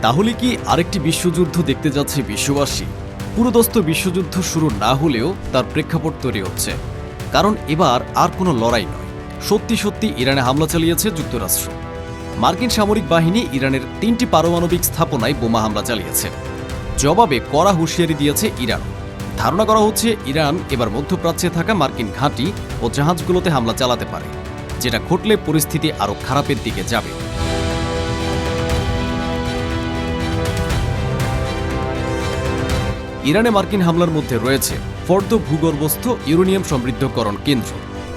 তাহলে কি আরেকটি বিশ্বযুদ্ধ দেখতে যাচ্ছে বিশ্ববাসী? পুরোদস্ত বিশ্বযুদ্ধ শুরু না হলেও তার প্রেক্ষাপট তৈরি হচ্ছে। কারণ এবার আর কোনো লড়াই নয়, সত্যি সত্যি ইরানে হামলা চালিয়েছে যুক্তরাষ্ট্র। মার্কিন সামরিক বাহিনী ইরানের 3টি পারমাণবিক স্থাপনায় বোমা হামলা চালিয়েছে। জবাবে কড়া হুঁশিয়ারি দিয়েছে ইরান। ধারণা করা হচ্ছে ইরান এবার মধ্যপ্রাচ্যে থাকা মার্কিন ঘাঁটি ও জাহাজগুলোতে হামলা চালাতে পারে, যেটা ঘটলে পরিস্থিতি আরও খারাপের দিকে যাবে। ইরানে মার্কিন হামলার মধ্যে রয়েছে ফর্দ ভূগর্ভস্থ ইউরেনিয়াম সমৃদ্ধকরণ কেন্দ্র।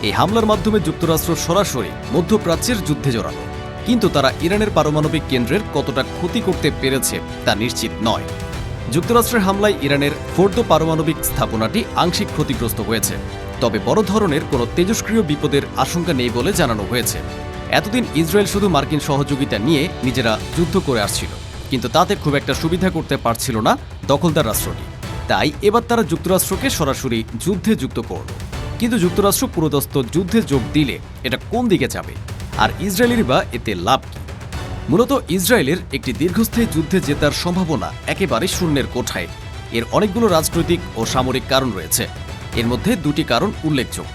এই হামলার মাধ্যমে যুক্তরাষ্ট্র সরাসরি মধ্যপ্রাচ্যের যুদ্ধে জড়ানো, কিন্তু তারা ইরানের পারমাণবিক কেন্দ্রের কতটা ক্ষতি করতে পেরেছে তা নিশ্চিত নয়। যুক্তরাষ্ট্রের হামলায় ইরানের ফোর্দ পারমাণবিক স্থাপনাটি আংশিক ক্ষতিগ্রস্ত হয়েছে, তবে বড় ধরনের কোনো তেজস্ক্রিয় বিপদের আশঙ্কা নেই বলে জানানো হয়েছে। এতদিন ইসরায়েল শুধু মার্কিন সহযোগিতা নিয়ে নিজেরা যুদ্ধ করে আসছিল, কিন্তু তাতে খুব একটা সুবিধা করতে পারছিল না দখলদার রাষ্ট্রটি। তাই এবার তারা যুক্তরাষ্ট্রকে সরাসরি যুদ্ধে যুক্ত করল। কিন্তু যুক্তরাষ্ট্র পুরোদস্ত যুদ্ধে যোগ দিলে এটা কোন দিকে যাবে, আর ইসরায়েলের বা এতে লাভ কি? মূলত ইসরায়েলের একটি দীর্ঘস্থায়ী যুদ্ধে জেতার সম্ভাবনা একেবারে শূন্যের কোঠায়। এর অনেকগুলো রাজনৈতিক ও সামরিক কারণ রয়েছে। এর মধ্যে দুটি কারণ উল্লেখযোগ্য।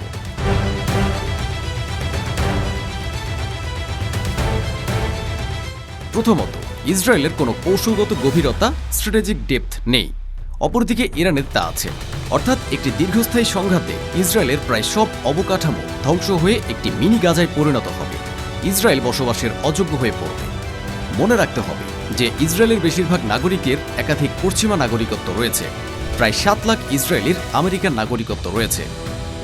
প্রথমত, ইসরায়েলের কোনো কৌশলগত গভীরতা, স্ট্র্যাটেজিক ডেপথ নেই। অপরদিকে ইরানের তা আছে, অর্থাৎ একটি দীর্ঘস্থায়ী সংঘাতে ইসরায়েলের প্রায় সব অবকাঠামো ধ্বংস হয়ে একটি মিনি গাজায় পরিণত হবে। ইসরায়েল বসবাসের অযোগ্য হয়ে পড়বে। মনে রাখতে হবে যে ইসরায়েলের বেশিরভাগ নাগরিকের একাধিক পশ্চিমা নাগরিকত্ব রয়েছে। প্রায় 7 লাখ ইসরায়েলির আমেরিকান নাগরিকত্ব রয়েছে।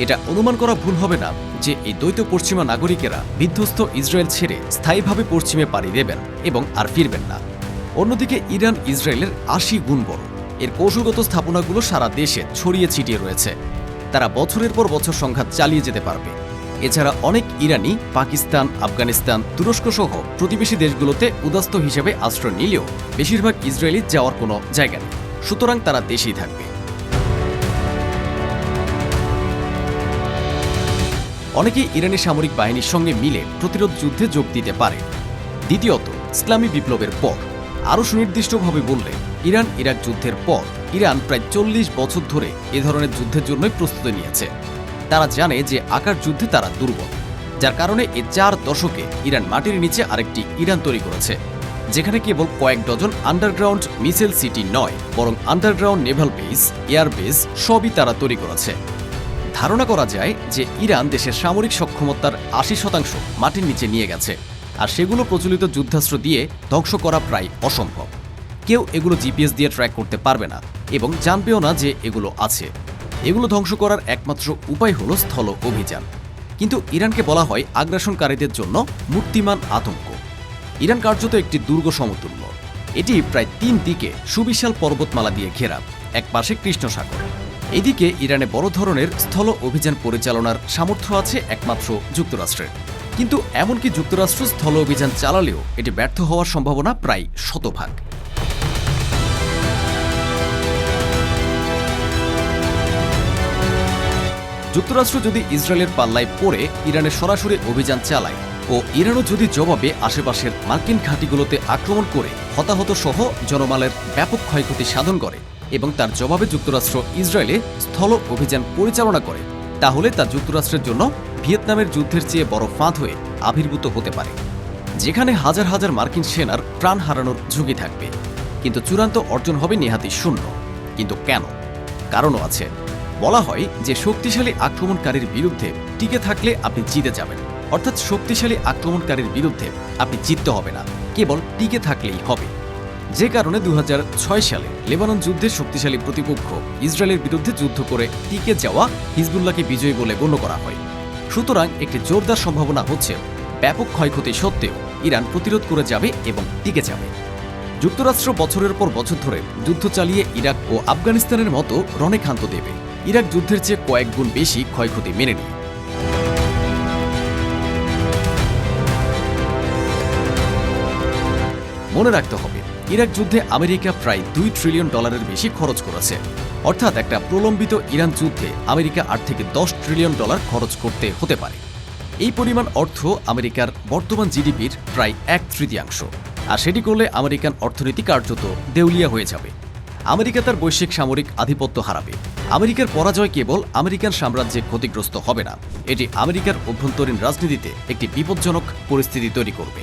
এটা অনুমান করা ভুল হবে না যে এই দ্বৈত পশ্চিমা নাগরিকেরা বিধ্বস্ত ইসরায়েল ছেড়ে স্থায়ীভাবে পশ্চিমে পাড়ি দেবেন এবং আর ফিরবেন না। অন্যদিকে ইরান ইসরায়েলের 80 গুণ বড়। এর কৌশলগত স্থাপনাগুলো সারা দেশে ছড়িয়ে ছিটিয়ে রয়েছে। তারা বছরের পর বছর সংঘাত চালিয়ে যেতে পারবে। এছাড়া অনেক ইরানি পাকিস্তান, আফগানিস্তান, তুরস্ক সহ প্রতিবেশী দেশগুলোতে উদাস্ত হিসেবে আশ্রয় নিলেও বেশিরভাগ ইসরায়েলি যাওয়ার কোনো জায়গা নেই। সুতরাং তারা দেশেই থাকবে। অনেকেই ইরানি সামরিক বাহিনীর সঙ্গে মিলে প্রতিরোধ যুদ্ধে যোগ দিতে পারে। দ্বিতীয়ত, ইসলামী বিপ্লবের পর, আরও সুনির্দিষ্টভাবে বললে ইরান ইরাক যুদ্ধের পর ইরান প্রায় 40 বছর ধরে এ ধরনের যুদ্ধের জন্যই প্রস্তুতি নিয়েছে। তারা জানে যে আকার যুদ্ধে তারা দুর্বল, যার কারণে এই 4 দশকে ইরান মাটির নিচে আরেকটি ইরান তৈরি করেছে, যেখানে কেবল কয়েক ডজন আন্ডারগ্রাউন্ড মিসাইল সিটি নয়, বরং underground Naval base, air base সবই তারা তৈরি করেছে। ধারণা করা যায় যে ইরান দেশের সামরিক সক্ষমতার 80% মাটির নিচে নিয়ে গেছে, আর সেগুলো প্রচলিত যুদ্ধাস্ত্র দিয়ে ধ্বংস করা প্রায় অসম্ভব। কেউ এগুলো জিপিএস দিয়ে ট্র্যাক করতে পারবে না এবং জানবেও না যে এগুলো আছে। এগুলো ধ্বংস করার একমাত্র উপায় হলো স্থল অভিযান। কিন্তু ইরানকে বলা হয় আগ্রাসনকারীদের জন্য মূর্তিমান আতঙ্ক। ইরান কার্যত একটি দুর্গ সমতুল্য। এটি প্রায় 3 দিকে সুবিশাল পর্বতমালা দিয়ে ঘেরা, এক পাশে কৃষ্ণ সাগর। এদিকে ইরানে বড় ধরনের স্থল অভিযান পরিচালনার সামর্থ্য আছে একমাত্র যুক্তরাষ্ট্রের। কিন্তু এমনকি যুক্তরাষ্ট্র স্থল অভিযান চালালেও এটি ব্যর্থ হওয়ার সম্ভাবনা প্রায় 100%। যুক্তরাষ্ট্র যদি ইসরায়েলের পাল্লায় পড়ে ইরানে সরাসরি অভিযান চালায় ও ইরানও যদি জবাবে আশেপাশের মার্কিন ঘাঁটিগুলোতে আক্রমণ করে হতাহত সহ জনমালের ব্যাপক ক্ষয়ক্ষতি সাধন করে এবং তার জবাবে যুক্তরাষ্ট্র ইসরায়েলে স্থল অভিযান পরিচালনা করে, তাহলে তা যুক্তরাষ্ট্রের জন্য ভিয়েতনামের যুদ্ধের চেয়ে বড় ফাঁদ হয়ে আবির্ভূত হতে পারে, যেখানে হাজার হাজার মার্কিন সেনার প্রাণ হারানোর ঝুঁকি থাকবে। কিন্তু চূড়ান্ত অর্জন হবে নেহাতই শূন্য। কিন্তু কেন? কারণও আছে। বলা হয় যে শক্তিশালী আক্রমণকারীর বিরুদ্ধে টিকে থাকলে আপনি জিতে যাবেন, অর্থাৎ শক্তিশালী আক্রমণকারীর বিরুদ্ধে আপনি জিততে হবে না, কেবল টিকে থাকলেই হবে। যে কারণে 2006 সালে লেবানন যুদ্ধের শক্তিশালী প্রতিপক্ষ ইসরায়েলের বিরুদ্ধে যুদ্ধ করে টিকে যাওয়া হিজবুল্লাহকে বিজয়ী বলে গণ্য করা হয়। সুতরাং একটি জোরদার সম্ভাবনা হচ্ছে ব্যাপক ক্ষয়ক্ষতি সত্ত্বেও ইরান প্রতিরোধ করে যাবে এবং টিকে যাবে। যুক্তরাষ্ট্র বছরের পর বছর ধরে যুদ্ধ চালিয়ে ইরাক ও আফগানিস্তানের মতো রণে ক্ষান্ত দেবে, ইরাক যুদ্ধের চেয়ে কয়েক গুণ বেশি ক্ষয়ক্ষতি মেনে নিয়ে। মনে রাখতে হবে, ইরাক যুদ্ধে আমেরিকা প্রায় $2 ট্রিলিয়ন বেশি খরচ করেছে। অর্থাৎ একটা প্রলম্বিত ইরান যুদ্ধে আমেরিকা 8 থেকে $10 ট্রিলিয়ন খরচ করতে হতে পারে। এই পরিমাণ অর্থ আমেরিকার বর্তমান জিডিপির প্রায় 1/3। আর সেটি করলে আমেরিকান অর্থনীতি কার্যত দেউলিয়া হয়ে যাবে। আমেরিকা তার বৈশ্বিক সামরিক আধিপত্য হারাবে। আমেরিকার পরাজয় কেবল আমেরিকান সাম্রাজ্যে ক্ষতিগ্রস্ত হবে না, এটি আমেরিকার অভ্যন্তরীণ রাজনীতিতে একটি বিপজ্জনক পরিস্থিতি তৈরি করবে।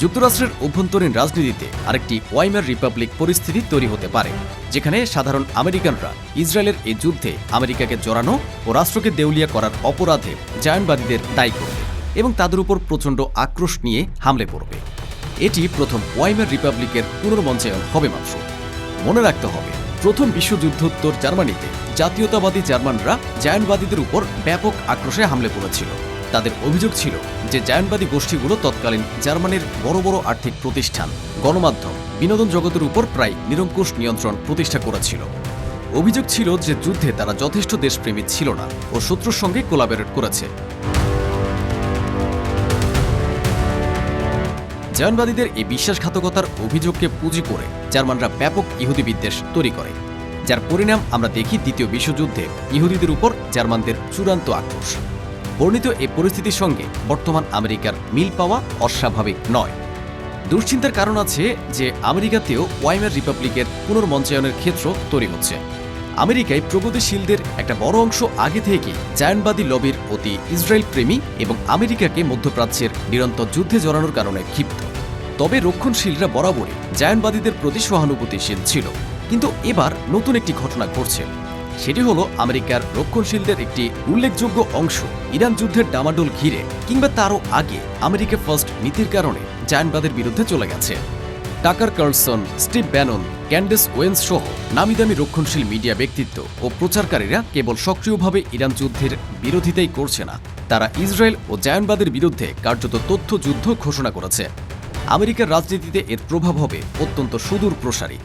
যুক্তরাষ্ট্রের অভ্যন্তরীণ রাজনীতিতে আরেকটি ওয়াইমার রিপাবলিক পরিস্থিতি তৈরি হতে পারে, যেখানে সাধারণ আমেরিকানরা ইসরায়েলের এই যুদ্ধে আমেরিকাকে জড়ানো ও রাষ্ট্রকে দেউলিয়া করার অপরাধে জায়নবাদীদের দায়ী করবে এবং তাদের উপর প্রচণ্ড আক্রোশ নিয়ে হামলে পড়বে। এটি প্রথম ওয়াইমার রিপাবলিকের পুনর্মঞ্চায়ন হবে মাত্র। মনে রাখতে হবে, প্রথম বিশ্বযুদ্ধোত্তর জার্মানিতে জাতীয়তাবাদী জার্মানরা জায়নবাদীদের উপর ব্যাপক আক্রোশে হামলে পড়েছিল। তাদের অভিযোগ ছিল যে জায়নবাদী গোষ্ঠীগুলো তৎকালীন জার্মানির বড় বড় আর্থিক প্রতিষ্ঠান, গণমাধ্যম, বিনোদন জগতের উপর প্রায় নিরঙ্কুশ নিয়ন্ত্রণ প্রতিষ্ঠা করেছিল। অভিযোগ ছিল যে যুদ্ধে তারা যথেষ্ট দেশপ্রেমী ছিল না ও শত্রুর সঙ্গে কোলাবরেট করেছে। জায়নবাদীদের এই বিশ্বাসঘাতকতার অভিযোগকে পুঁজি করে জার্মানরা ব্যাপক ইহুদি বিদ্বেষ তৈরি করে, যার পরিণাম আমরা দেখি দ্বিতীয় বিশ্বযুদ্ধে ইহুদিদের উপর জার্মানদের চূড়ান্ত আক্রোশ। বর্ণিত এই পরিস্থিতির সঙ্গে বর্তমান আমেরিকার মিল পাওয়া অস্বাভাবিক নয়। দুশ্চিন্তার কারণ আছে যে আমেরিকাতেও ওয়াইমার রিপাবলিকের পুনর্মঞ্চায়নের ক্ষেত্র তৈরি হচ্ছে। আমেরিকায় প্রগতিশীলদের একটা বড় অংশ আগে থেকেই জায়নবাদী লবির অতি ইসরায়েল প্রেমী এবং আমেরিকাকে মধ্যপ্রাচ্যের নিরন্তর যুদ্ধে জড়ানোর কারণে ক্ষিপ্ত। তবে রক্ষণশীলরা বরাবরই জায়নবাদীদের প্রতি সহানুভূতিশীল ছিল। কিন্তু এবার নতুন একটি ঘটনা ঘটছে। সেটি হলো আমেরিকার রক্ষণশীলদের একটি উল্লেখযোগ্য অংশ ইরান যুদ্ধের ডামাডোল ঘিরে কিংবা তারও আগে আমেরিকা ফার্স্ট নীতির কারণে জায়নবাদের বিরুদ্ধে চলে গেছে। Tucker Carlson, Steve Bannon, Candace Weil's সহ নামিদামি রক্ষণশীল মিডিয়া ব্যক্তিত্ব ও প্রচারকারীরা কেবল সক্রিয়ভাবে ইরান যুদ্ধের বিরোধিতাই করছে না, তারা ইসরায়েল ও জায়নবাদের বিরুদ্ধে কার্যত তথ্য যুদ্ধ ঘোষণা করেছে। আমেরিকার রাজনীতিতে এর প্রভাব হবে অত্যন্ত সুদূর প্রসারী।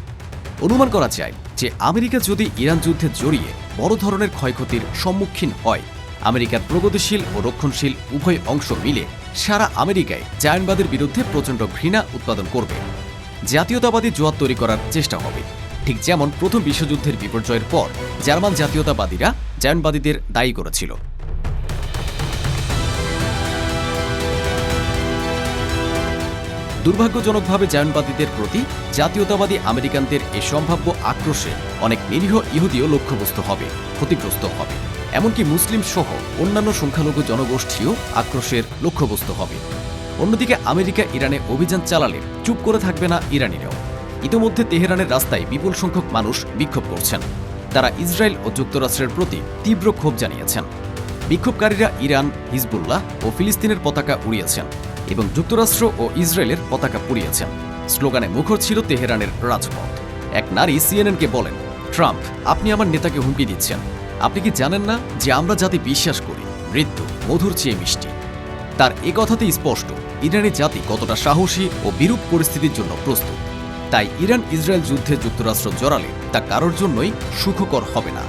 অনুমান করা যায় যে আমেরিকা যদি ইরান যুদ্ধে জড়িয়ে বড় ধরনের ক্ষয়ক্ষতির সম্মুখীন হয়, আমেরিকার প্রগতিশীল ও রক্ষণশীল উভয় অংশ মিলে সারা আমেরিকায় জায়নবাদের বিরুদ্ধে প্রচণ্ড ঘৃণা উৎপাদন করবে। জাতীয়তাবাদী জোয়ার তৈরি করার চেষ্টা হবে, ঠিক যেমন প্রথম বিশ্বযুদ্ধের বিপর্যয়ের পর জার্মান জাতীয়তাবাদীরা জায়নবাদীদের দায়ী করেছিল। দুর্ভাগ্যজনকভাবে জায়নবাদীদের প্রতি জাতীয়তাবাদী আমেরিকানদের এই সম্ভাব্য আক্রোশে অনেক নিরীহ ইহুদিও লক্ষ্যবস্তু হবে, ক্ষতিগ্রস্ত হবে। এমনকি মুসলিম সহ অন্যান্য সংখ্যালঘু জনগোষ্ঠীও আক্রোশের লক্ষ্যবস্তু হবে। অন্যদিকে আমেরিকা ইরানে অভিযান চালালে চুপ করে থাকবে না ইরানিরাও। ইতোমধ্যে তেহরানের রাস্তায় বিপুল সংখ্যক মানুষ বিক্ষোভ করছেন। তারা ইসরায়েল ও যুক্তরাষ্ট্রের প্রতি তীব্র ক্ষোভ জানিয়েছেন। বিক্ষোভকারীরা ইরান, হিজবুল্লাহ ও ফিলিস্তিনের পতাকা উড়িয়েছেন এবং যুক্তরাষ্ট্র ও ইসরায়েলের পতাকা পুড়িয়েছেন। স্লোগানে মুখর ছিল তেহরানের রাজপথ। এক নারী সিএনএনকে বলেন, ট্রাম্প, আপনি আমার নেতাকে হুমকি দিচ্ছেন। আপনি কি জানেন না যে আমরা জাতি বিশ্বাস করি মৃত্যু মধুর চেয়ে মিষ্টি? তার এ কথাতেই স্পষ্ট ইরানি জাতি কতটা সাহসী ও বিরূপ পরিস্থিতির জন্য প্রস্তুত। তাই ইরান ইসরায়েল যুদ্ধে যুক্তরাষ্ট্র জড়ালে তা কারোর জন্যই সুখকর হবে না।